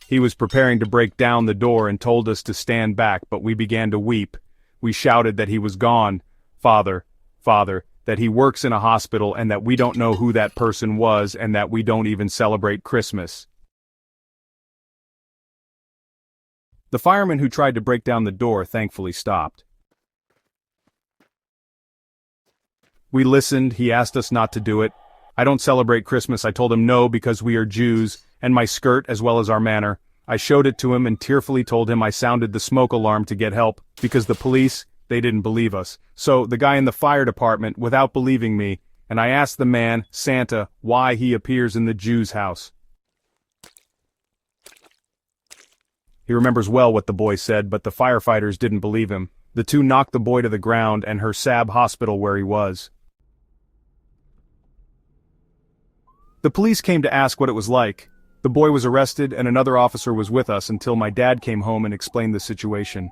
He was preparing to break down the door and told us to stand back, but we began to weep. We shouted that he was gone. Father, that he works in a hospital and that we don't know who that person was and that we don't even celebrate Christmas. The fireman who tried to break down the door thankfully stopped. We listened, he asked us not to do it. I don't celebrate Christmas, I told him no because we are Jews, and my skirt as well as our manner. I showed it to him and tearfully told him I sounded the smoke alarm to get help, because the police, they didn't believe us. So, the guy in the fire department, without believing me, and I asked the man, Santa, why he appears in the Jew's house. He remembers well what the boy said, but the firefighters didn't believe him. The two knocked the boy to the ground and her Sab hospital where he was. The police came to ask what it was like. The boy was arrested and another officer was with us until my dad came home and explained the situation.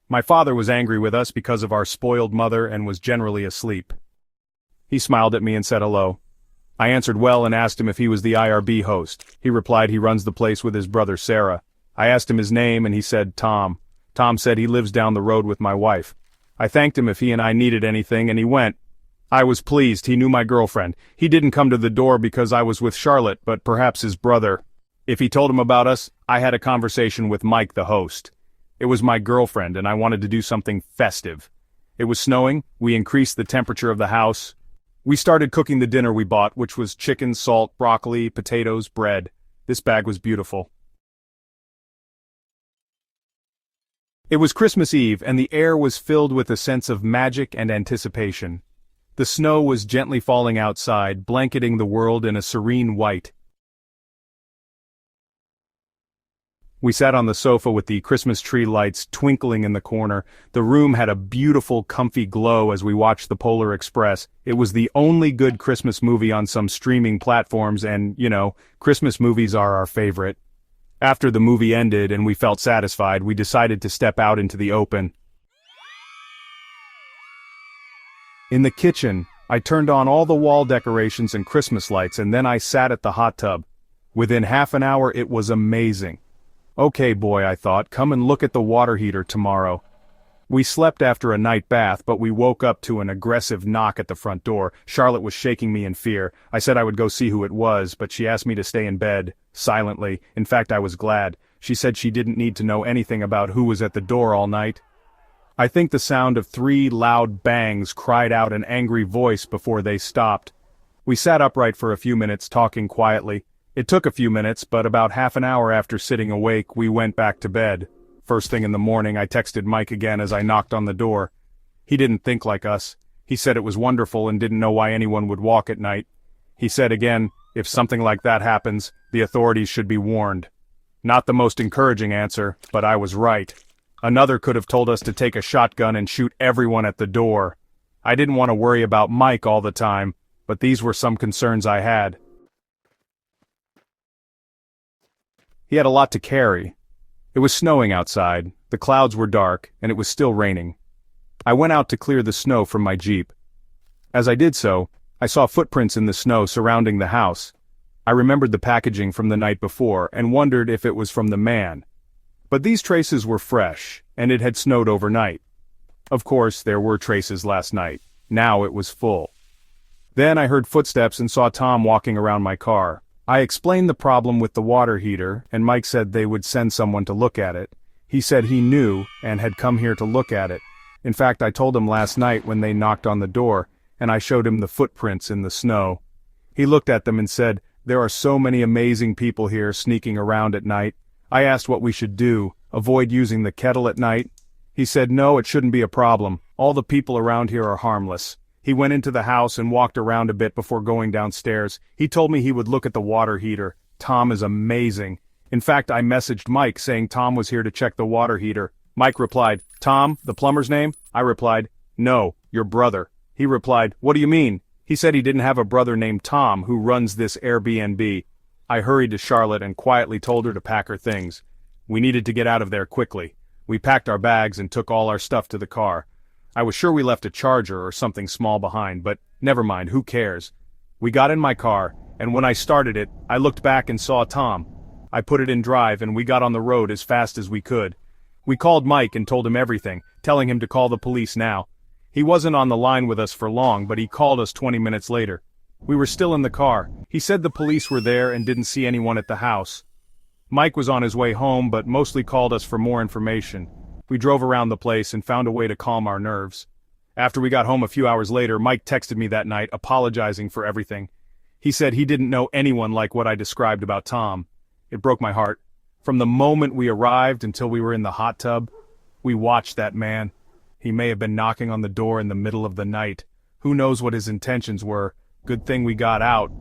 My father was angry with us because of our spoiled mother and was generally asleep. He smiled at me and said hello. I answered well and asked him if he was the IRB host. He replied he runs the place with his brother Sarah. I asked him his name and he said Tom. Tom said he lives down the road with my wife. I thanked him if he and I needed anything and he went. I was pleased, he knew my girlfriend. He didn't come to the door because I was with Charlotte, but perhaps his brother. If he told him about us, I had a conversation with Mike the host. It was my girlfriend and I wanted to do something festive. It was snowing, we increased the temperature of the house. We started cooking the dinner we bought, which was chicken, salt, broccoli, potatoes, bread. This bag was beautiful. It was Christmas Eve and the air was filled with a sense of magic and anticipation. The snow was gently falling outside, blanketing the world in a serene white. We sat on the sofa with the Christmas tree lights twinkling in the corner. The room had a beautiful, comfy glow as we watched the Polar Express. It was the only good Christmas movie on some streaming platforms and, Christmas movies are our favorite. After the movie ended and we felt satisfied, we decided to step out into the open. In the kitchen, I turned on all the wall decorations and Christmas lights and then I sat at the hot tub. Within half an hour it was amazing. Okay boy, I thought, come and look at the water heater tomorrow. We slept after a night bath, but we woke up to an aggressive knock at the front door. Charlotte was shaking me in fear. I said I would go see who it was, but she asked me to stay in bed, silently. In fact, I was glad. She said she didn't need to know anything about who was at the door all night. I think the sound of 3 loud bangs cried out an angry voice before they stopped. We sat upright for a few minutes talking quietly. It took a few minutes, but about half an hour after sitting awake, we went back to bed. First thing in the morning, I texted Mike again as I knocked on the door. He didn't think like us. He said it was wonderful and didn't know why anyone would walk at night. He said again, if something like that happens, the authorities should be warned. Not the most encouraging answer, but I was right. Another could have told us to take a shotgun and shoot everyone at the door. I didn't want to worry about Mike all the time, but these were some concerns I had. He had a lot to carry. It was snowing outside, the clouds were dark, and it was still raining. I went out to clear the snow from my Jeep. As I did so, I saw footprints in the snow surrounding the house. I remembered the packaging from the night before and wondered if it was from the man. But these traces were fresh, and it had snowed overnight. Of course, there were traces last night. Now it was full. Then I heard footsteps and saw Tom walking around my car. I explained the problem with the water heater, and Mike said they would send someone to look at it. He said he knew and had come here to look at it. In fact, I told him last night when they knocked on the door, and I showed him the footprints in the snow. He looked at them and said, "There are so many amazing people here sneaking around at night." I asked what we should do, avoid using the kettle at night. He said no, it shouldn't be a problem. All the people around here are harmless. He went into the house and walked around a bit before going downstairs. He told me he would look at the water heater. Tom is amazing. In fact, I messaged Mike saying Tom was here to check the water heater. Mike replied, "Tom, the plumber's name?" I replied, "No, your brother." He replied, "What do you mean?" He said he didn't have a brother named Tom who runs this Airbnb. I hurried to Charlotte and quietly told her to pack her things. We needed to get out of there quickly. We packed our bags and took all our stuff to the car. I was sure we left a charger or something small behind, but never mind, who cares? We got in my car, and when I started it, I looked back and saw Tom. I put it in drive and we got on the road as fast as we could. We called Mike and told him everything, telling him to call the police now. He wasn't on the line with us for long, but he called us 20 minutes later. We were still in the car. He said the police were there and didn't see anyone at the house. Mike was on his way home but mostly called us for more information. We drove around the place and found a way to calm our nerves. After we got home a few hours later, Mike texted me that night apologizing for everything. He said he didn't know anyone like what I described about Tom. It broke my heart. From the moment we arrived until we were in the hot tub, we watched that man. He may have been knocking on the door in the middle of the night. Who knows what his intentions were? Good thing we got out.